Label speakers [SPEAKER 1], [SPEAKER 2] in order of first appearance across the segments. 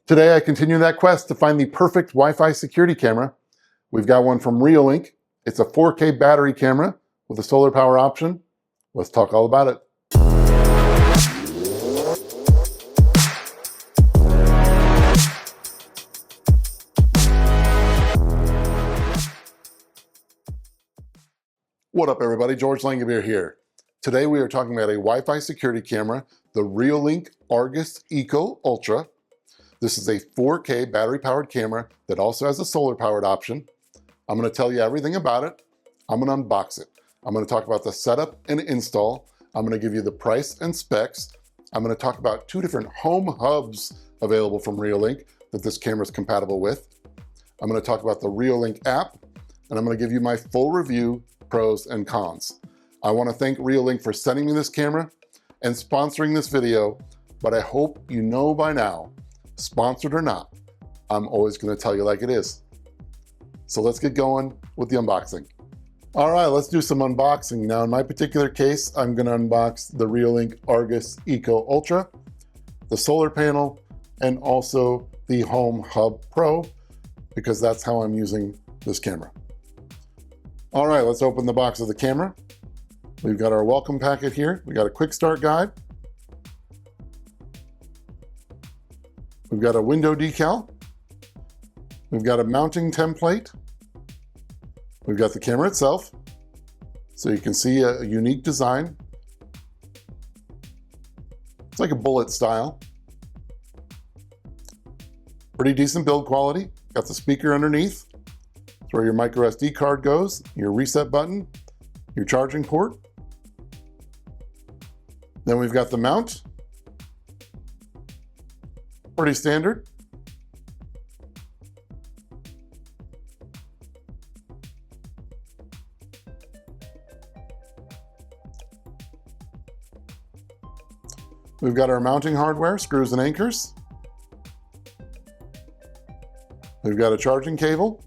[SPEAKER 1] Today I continue that quest to find the perfect Wi-Fi security camera. We've got one from Reolink. It's a 4K battery camera with a solar power option. Let's talk all about it. What up everybody, George Langabeer here. Today we are talking about a Wi-Fi security camera, the Reolink Argus Eco Ultra. This is a 4K battery-powered camera that also has a solar-powered option. I'm going to tell you everything about it. I'm going to unbox it. I'm going to talk about the setup and install. I'm going to give you the price and specs. I'm going to talk about two different home hubs available from Reolink that this camera is compatible with. I'm going to talk about the Reolink app, and I'm going to give you my full review, pros and cons. I want to thank Reolink for sending me this camera and sponsoring this video, but I hope you know by now, sponsored or not, I'm always going to tell you like it is. So let's get going with the unboxing. All right, let's do some unboxing. Now in my particular case, I'm going to unbox the Reolink Argus Eco Ultra, the solar panel, and also the Home Hub Pro, because that's how I'm using this camera. All right, let's open the box of the camera. We've got our welcome packet here. We got a quick start guide. We've got a window decal. We've got a mounting template. We've got the camera itself. So you can see a unique design. It's like a bullet style. Pretty decent build quality. Got the speaker underneath. That's where your micro SD card goes, your reset button, your charging port. Then we've got the mount. Pretty standard. We've got our mounting hardware, screws and anchors. We've got a charging cable,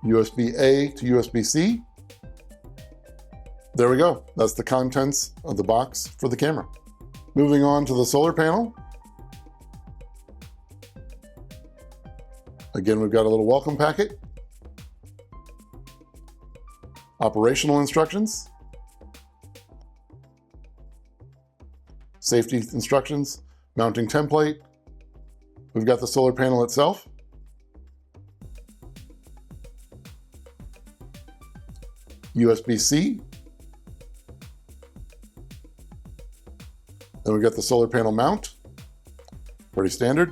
[SPEAKER 1] USB-A to USB-C. There we go. That's the contents of the box for the camera. Moving on to the solar panel. Again, we've got a little welcome packet. Operational instructions. Safety instructions. Mounting template. We've got the solar panel itself. USB-C. Then we've got the solar panel mount, pretty standard.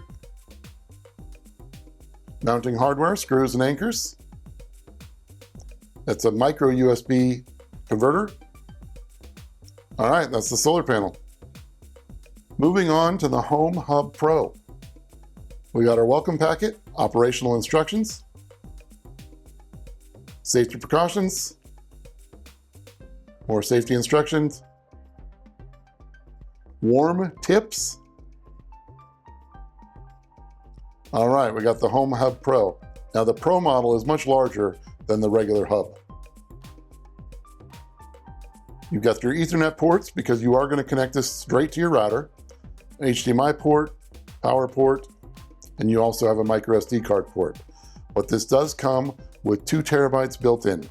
[SPEAKER 1] Mounting hardware, screws and anchors. It's a micro USB converter. All right, that's the solar panel. Moving on to the Home Hub Pro. We got our welcome packet, operational instructions, safety precautions, more safety instructions, warm tips. All right, we got the Home Hub Pro. Now the Pro model is much larger than the regular hub. You've got your Ethernet ports because you are going to connect this straight to your router, HDMI port, power port, and you also have a micro SD card port. But this does come with 2 terabytes built in.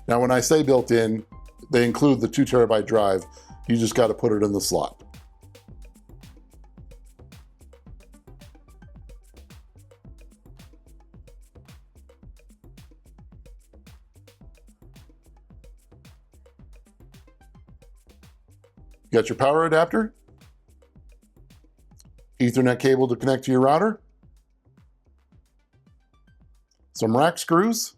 [SPEAKER 1] Now when I say built in, they include the 2 terabyte drive. You just got to put it in the slot. You got your power adapter, Ethernet cable to connect to your router, some rack screws.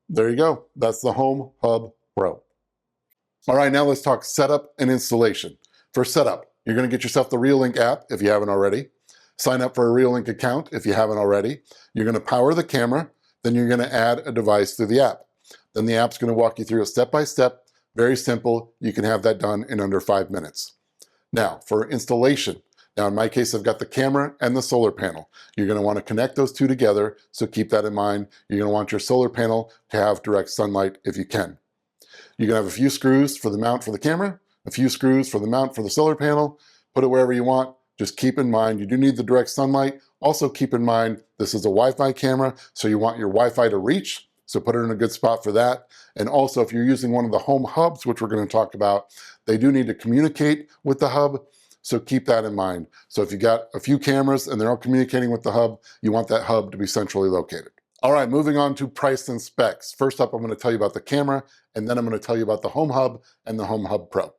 [SPEAKER 1] There you go. That's the Home Hub Pro. All right, now let's talk setup and installation. For setup, you're going to get yourself the Reolink app if you haven't already. Sign up for a Reolink account if you haven't already. You're going to power the camera, then you're going to add a device through the app. Then the app's going to walk you through a step-by-step, very simple. You can have that done in under 5 minutes. Now, for installation. Now, in my case, I've got the camera and the solar panel. You're going to want to connect those two together, so keep that in mind. You're going to want your solar panel to have direct sunlight if you can. You're going to have a few screws for the mount for the camera, a few screws for the mount for the solar panel, put it wherever you want. Just keep in mind, you do need the direct sunlight. Also keep in mind, this is a Wi-Fi camera, so you want your Wi-Fi to reach, so put it in a good spot for that. And also, if you're using one of the home hubs, which we're going to talk about, they do need to communicate with the hub, so keep that in mind. So if you got a few cameras and they're all communicating with the hub, you want that hub to be centrally located. All right, moving on to price and specs. First up, I'm going to tell you about the camera, and then I'm going to tell you about the Home Hub and the Home Hub Pro.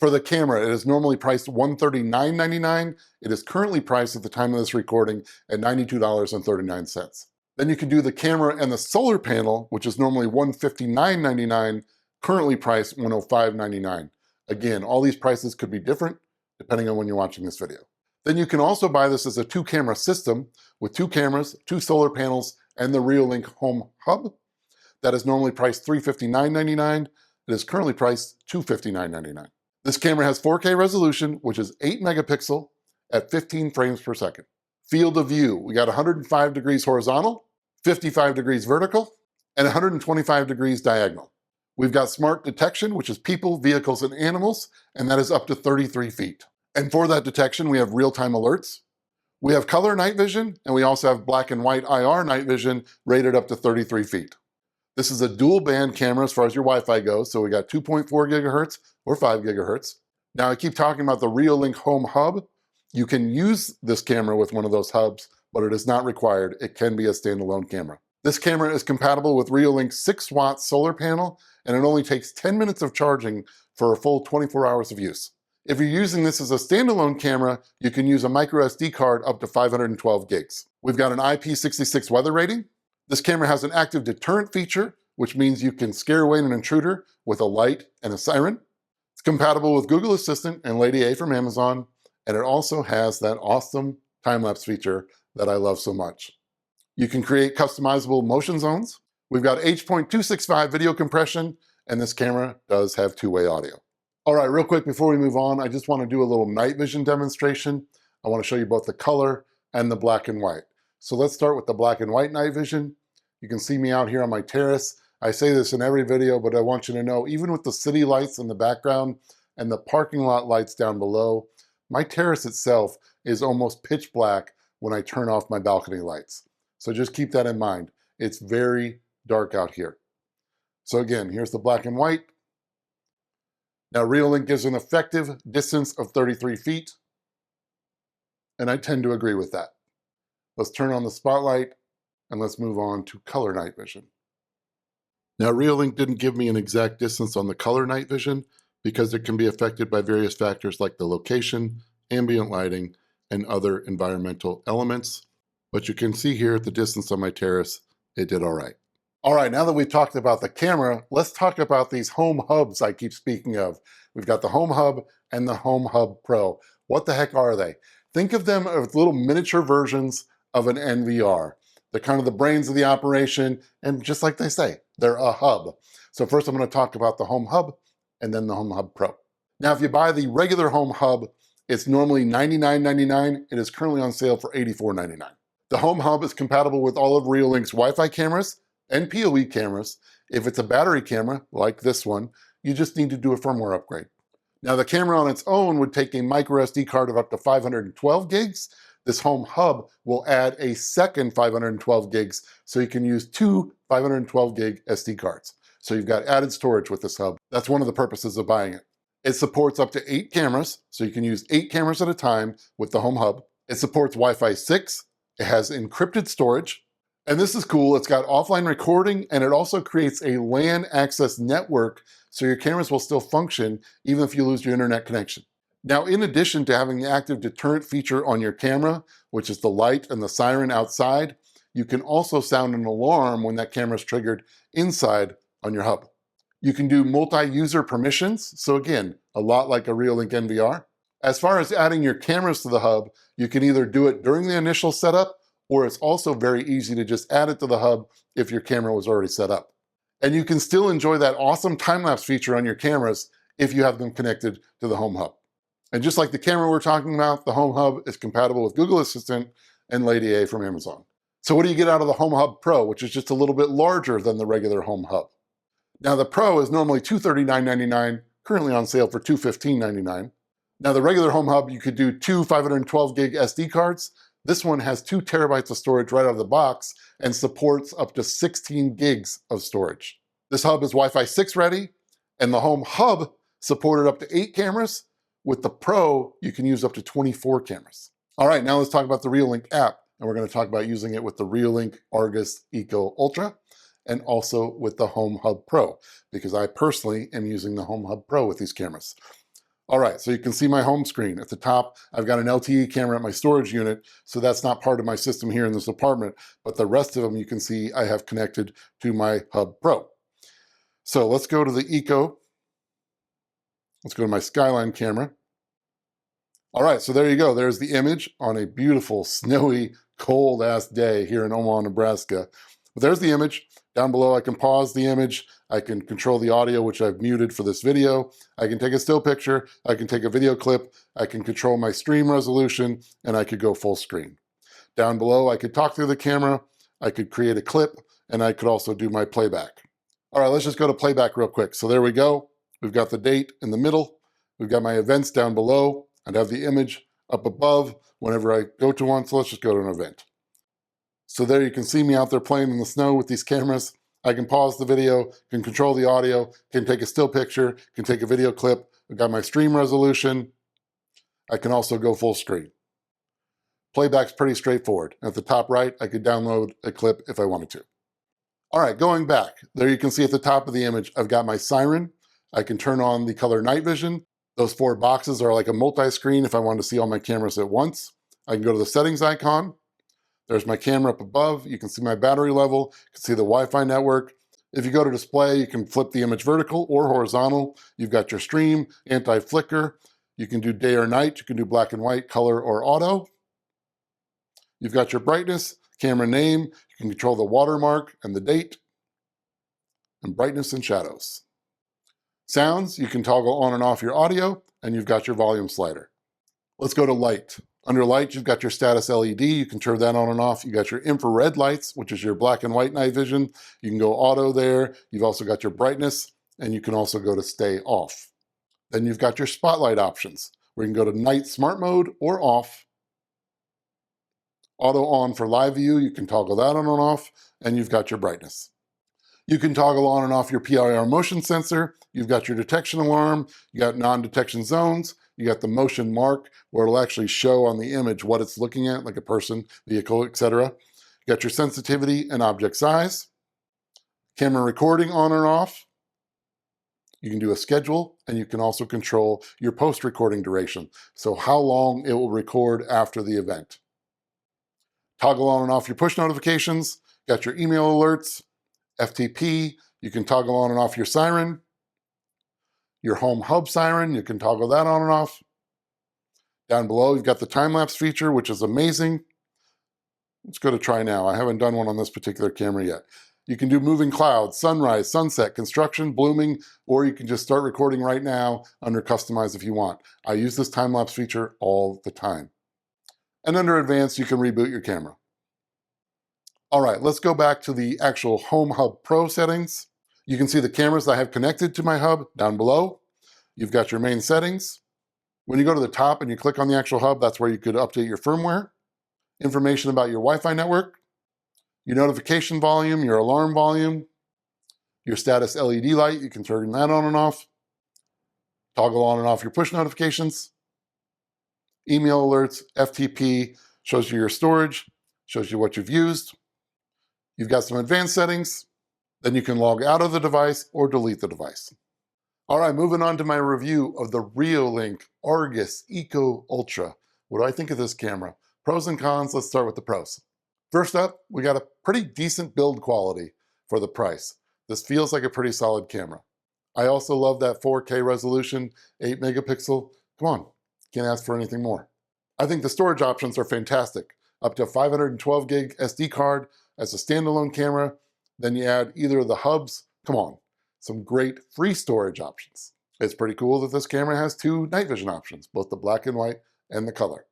[SPEAKER 1] For the camera, it is normally priced $139.99. It is currently priced at the time of this recording at $92.39. Then you can do the camera and the solar panel, which is normally $159.99, currently priced $105.99. Again, all these prices could be different depending on when you're watching this video. Then you can also buy this as a 2-camera system with 2 cameras, 2 solar panels, and the Reolink Home Hub. That is normally priced $359.99. It is currently priced $259.99. This camera has 4K resolution, which is 8 megapixel at 15 frames per second. Field of view, we got 105 degrees horizontal, 55 degrees vertical, and 125 degrees diagonal. We've got smart detection, which is people, vehicles, and animals, and that is up to 33 feet. And for that detection, we have real-time alerts. We have color night vision, and we also have black and white IR night vision rated up to 33 feet. This is a dual band camera as far as your Wi-Fi goes, so we got 2.4 gigahertz or 5 gigahertz. Now I keep talking about the Reolink Home Hub. You can use this camera with one of those hubs, but it is not required. It can be a standalone camera. This camera is compatible with Reolink's 6-watt solar panel, and it only takes 10 minutes of charging for a full 24 hours of use. If you're using this as a standalone camera, you can use a micro SD card up to 512 gigs. We've got an IP66 weather rating. This camera has an active deterrent feature, which means you can scare away an intruder with a light and a siren. It's compatible with Google Assistant and Lady A from Amazon, and it also has that awesome time-lapse feature that I love so much. You can create customizable motion zones. We've got H.265 video compression, and this camera does have 2-way audio. All right, real quick before we move on, I just want to do a little night vision demonstration. I want to show you both the color and the black and white. So let's start with the black and white night vision. You can see me out here on my terrace. I say this in every video, but I want you to know, even with the city lights in the background and the parking lot lights down below, my terrace itself is almost pitch black when I turn off my balcony lights. So just keep that in mind. It's very dark out here. So again, here's the black and white. Now Reolink gives an effective distance of 33 feet, and I tend to agree with that. Let's turn on the spotlight and let's move on to color night vision. Now Reolink didn't give me an exact distance on the color night vision because it can be affected by various factors like the location, ambient lighting, and other environmental elements. But you can see here at the distance on my terrace, it did all right. All right, now that we've talked about the camera, let's talk about these home hubs I keep speaking of. We've got the Home Hub and the Home Hub Pro. What the heck are they? Think of them as little miniature versions of an NVR. They're kind of the brains of the operation, and just like they say, they're a hub. So first I'm going to talk about the Home Hub and then the Home Hub Pro. Now if you buy the regular Home Hub, it's normally $99.99. It is currently on sale for $84.99. The Home Hub is compatible with all of Reolink's Wi-Fi cameras and PoE cameras. If it's a battery camera, like this one, you just need to do a firmware upgrade. Now the camera on its own would take a micro SD card of up to 512 gigs. This Home Hub will add a second 512 gigs, so you can use 2 512 gig SD cards. So you've got added storage with this hub. That's one of the purposes of buying it. It supports up to 8 cameras, so you can use 8 cameras at a time with the Home Hub. It supports Wi-Fi 6. It has encrypted storage. And this is cool, it's got offline recording, and it also creates a LAN access network, so your cameras will still function even if you lose your internet connection. Now, in addition to having the active deterrent feature on your camera, which is the light and the siren outside, you can also sound an alarm when that camera is triggered inside on your hub. You can do multi-user permissions, so again, a lot like a Reolink NVR. As far as adding your cameras to the hub, you can either do it during the initial setup, or it's also very easy to just add it to the hub if your camera was already set up. And you can still enjoy that awesome time-lapse feature on your cameras if you have them connected to the Home Hub. And just like the camera we're talking about, the Home Hub is compatible with Google Assistant and Lady A from Amazon. So what do you get out of the Home Hub Pro, which is just a little bit larger than the regular Home Hub? Now the Pro is normally $239.99, currently on sale for $215.99. Now the regular home hub, you could do two 512 gig SD cards. This one has 2 terabytes of storage right out of the box and supports up to 16 gigs of storage. This hub is Wi-Fi 6 ready, and the home hub supported up to 8 cameras. With the Pro, you can use up to 24 cameras. All right, now let's talk about the Reolink app, and we're going to talk about using it with the Reolink Argus Eco Ultra and also with the Home Hub Pro, because I personally am using the Home Hub Pro with these cameras. All right, so you can see my home screen. At the top, I've got an LTE camera at my storage unit, so that's not part of my system here in this apartment, but the rest of them you can see I have connected to my Hub Pro. So let's go to the Eco. Let's go to my Skyline camera. All right, so there you go. There's the image on a beautiful, snowy, cold-ass day here in Omaha, Nebraska. But there's the image. Down below, I can pause the image. I can control the audio, which I've muted for this video. I can take a still picture. I can take a video clip. I can control my stream resolution, and I could go full screen. Down below, I could talk through the camera. I could create a clip, and I could also do my playback. All right, let's just go to playback real quick. So there we go. We've got the date in the middle. We've got my events down below. I'd have the image up above whenever I go to one. So let's just go to an event. So there you can see me out there playing in the snow with these cameras. I can pause the video, can control the audio, can take a still picture, can take a video clip. I've got my stream resolution. I can also go full screen. Playback's pretty straightforward. At the top right, I could download a clip if I wanted to. All right, going back, there you can see at the top of the image, I've got my SIREN. I can turn on the color night vision. Those 4 boxes are like a multi-screen if I wanted to see all my cameras at once. I can go to the settings icon. There's my camera up above. You can see my battery level. You can see the Wi-Fi network. If you go to display, you can flip the image vertical or horizontal. You've got your stream, anti-flicker. You can do day or night. You can do black and white, color, or auto. You've got your brightness, camera name. You can control the watermark and the date, and brightness and shadows. Sounds, you can toggle on and off your audio, and you've got your volume slider. Let's go to light. Under light, you've got your status LED. You can turn that on and off. You got your infrared lights, which is your black and white night vision. You can go auto there. You've also got your brightness, and you can also go to stay off. Then you've got your spotlight options, where you can go to night smart mode or off. Auto on for live view. You can toggle that on and off, and you've got your brightness. You can toggle on and off your PIR motion sensor. You've got your detection alarm. You got non-detection zones. You got the motion mark where it'll actually show on the image what it's looking at, like a person, vehicle, etc. You got your sensitivity and object size. Camera recording on or off. You can do a schedule, and you can also control your post-recording duration. So how long it will record after the event. Toggle on and off your push notifications. Got your email alerts. FTP, you can toggle on and off your SIREN. Your home hub SIREN, you can toggle that on and off. Down below, you've got the time-lapse feature, which is amazing. Let's go to try now. I haven't done one on this particular camera yet. You can do moving clouds, sunrise, sunset, construction, blooming, or you can just start recording right now under customize if you want. I use this time-lapse feature all the time. And under advanced, you can reboot your camera. All right, let's go back to the actual Home Hub Pro settings. You can see the cameras I have connected to my hub down below. You've got your main settings. When you go to the top and you click on the actual hub, that's where you could update your firmware. Information about your Wi-Fi network, your notification volume, your alarm volume, your status LED light, you can turn that on and off. Toggle on and off your push notifications. Email alerts, FTP, shows you your storage, shows you what you've used. You've got some advanced settings. Then you can log out of the device or delete the device. All right, moving on to my review of the Reolink Argus Eco Ultra. What do I think of this camera? Pros and cons, let's start with the pros. First up, we got a pretty decent build quality for the price. This feels like a pretty solid camera. I also love that 4K resolution, 8 megapixel. Come on, can't ask for anything more. I think the storage options are fantastic. Up to 512 gig SD card as a standalone camera. Then you add either of the hubs. Come on, some great free storage options. It's pretty cool that this camera has 2 night vision options, both the black and white and the color.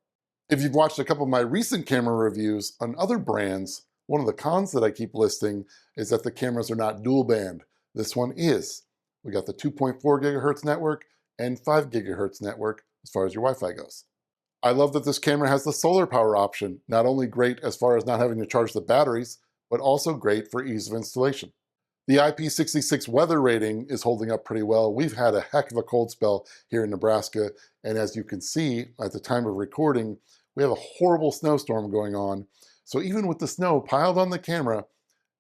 [SPEAKER 1] If you've watched a couple of my recent camera reviews on other brands, one of the cons that I keep listing is that the cameras are not dual band. This one is. We got the 2.4 gigahertz network and 5 gigahertz network as far as your Wi-Fi goes. I love that this camera has the solar power option, not only great as far as not having to charge the batteries, but also great for ease of installation. The IP66 weather rating is holding up pretty well. We've had a heck of a cold spell here in Nebraska, and as you can see at the time of recording, we have a horrible snowstorm going on. So even with the snow piled on the camera,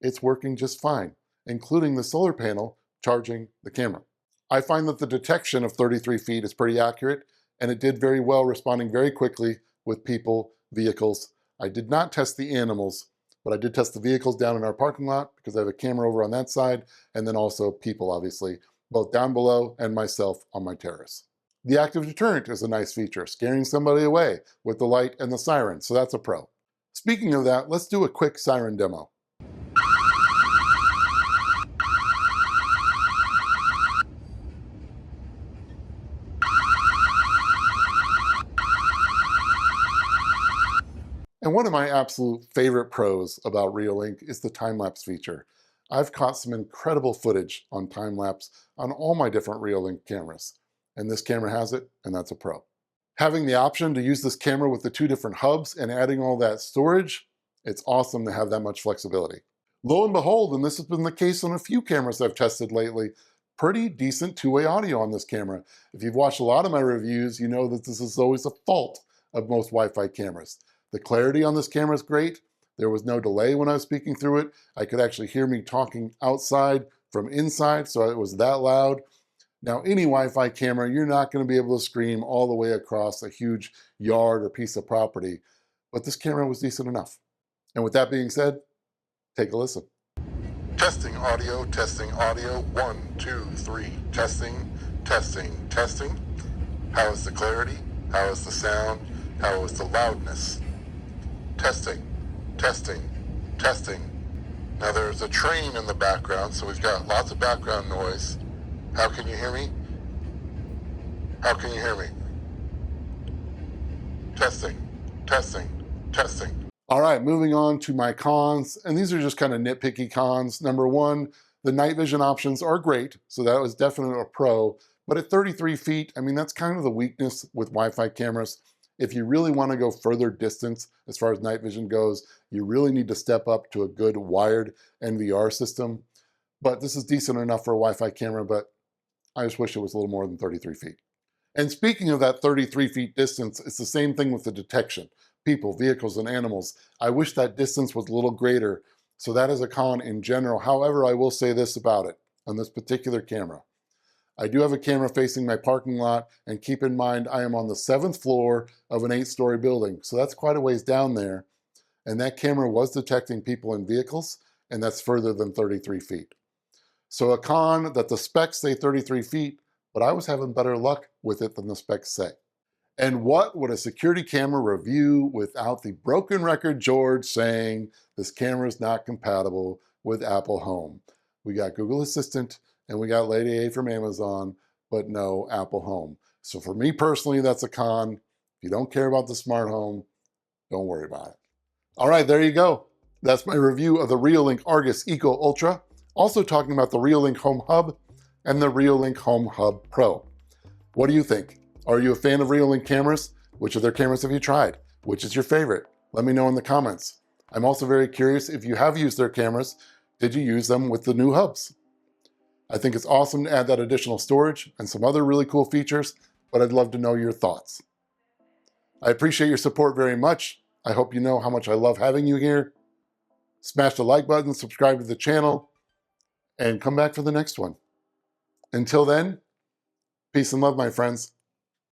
[SPEAKER 1] it's working just fine, including the solar panel charging the camera. I find that the detection of 33 feet is pretty accurate, and it did very well, responding very quickly with people, vehicles. I did not test the animals, but I did test the vehicles down in our parking lot because I have a camera over on that side, and then also people, obviously, both down below and myself on my terrace. The active deterrent is a nice feature, scaring somebody away with the light and the siren, so that's a pro. Speaking of that, let's do a quick siren demo. And one of my absolute favorite pros about Reolink is the time-lapse feature. I've caught some incredible footage on time-lapse on all my different Reolink cameras, and this camera has it, and that's a pro. Having the option to use this camera with the two different hubs and adding all that storage, it's awesome to have that much flexibility. Lo and behold, and this has been the case on a few cameras I've tested lately, pretty decent two-way audio on this camera. If you've watched a lot of my reviews, you know that this is always a fault of most Wi-Fi cameras. The clarity on this camera is great. There was no delay when I was speaking through it. I could actually hear me talking outside from inside, so it was that loud. Now, any Wi-Fi camera, you're not going to be able to scream all the way across a huge yard or piece of property, but this camera was decent enough. And with that being said, take a listen. Testing audio, 1, 2, 3, testing. How is the clarity? How is the sound? How is the loudness? Testing. Now there's a train in the background, so we've got lots of background noise. How can you hear me? How can you hear me? Testing. All right, moving on to my cons, and these are just kind of nitpicky cons. Number one, the night vision options are great, so that was definitely a pro, but at 33 feet, I mean, that's kind of the weakness with Wi-Fi cameras. If you really want to go further distance as far as night vision goes, you really need to step up to a good wired NVR system. But this is decent enough for a Wi-Fi camera, but I just wish it was a little more than 33 feet. And speaking of that 33 feet distance, it's the same thing with the detection. People, vehicles, and animals. I wish that distance was a little greater. So that is a con in general. However, I will say this about it on this particular camera. I do have a camera facing my parking lot, and keep in mind I am on the 7th floor of an 8-story building, so that's quite a ways down there, and that camera was detecting people in vehicles, and that's further than 33 feet. So a con that the specs say 33 feet, but I was having better luck with it than the specs say. And what would a security camera review without the broken record George saying this camera is not compatible with Apple Home? We got Google Assistant, and we got Lady A from Amazon, but no Apple Home. So for me personally, that's a con. If you don't care about the smart home, don't worry about it. All right, there you go. That's my review of the Reolink Argus Eco Ultra. Also talking about the Reolink Home Hub and the Reolink Home Hub Pro. What do you think? Are you a fan of Reolink cameras? Which of their cameras have you tried? Which is your favorite? Let me know in the comments. I'm also very curious if you have used their cameras, did you use them with the new hubs? I think it's awesome to add that additional storage and some other really cool features, but I'd love to know your thoughts. I appreciate your support very much. I hope you know how much I love having you here. Smash the like button, subscribe to the channel, and come back for the next one. Until then, peace and love, my friends.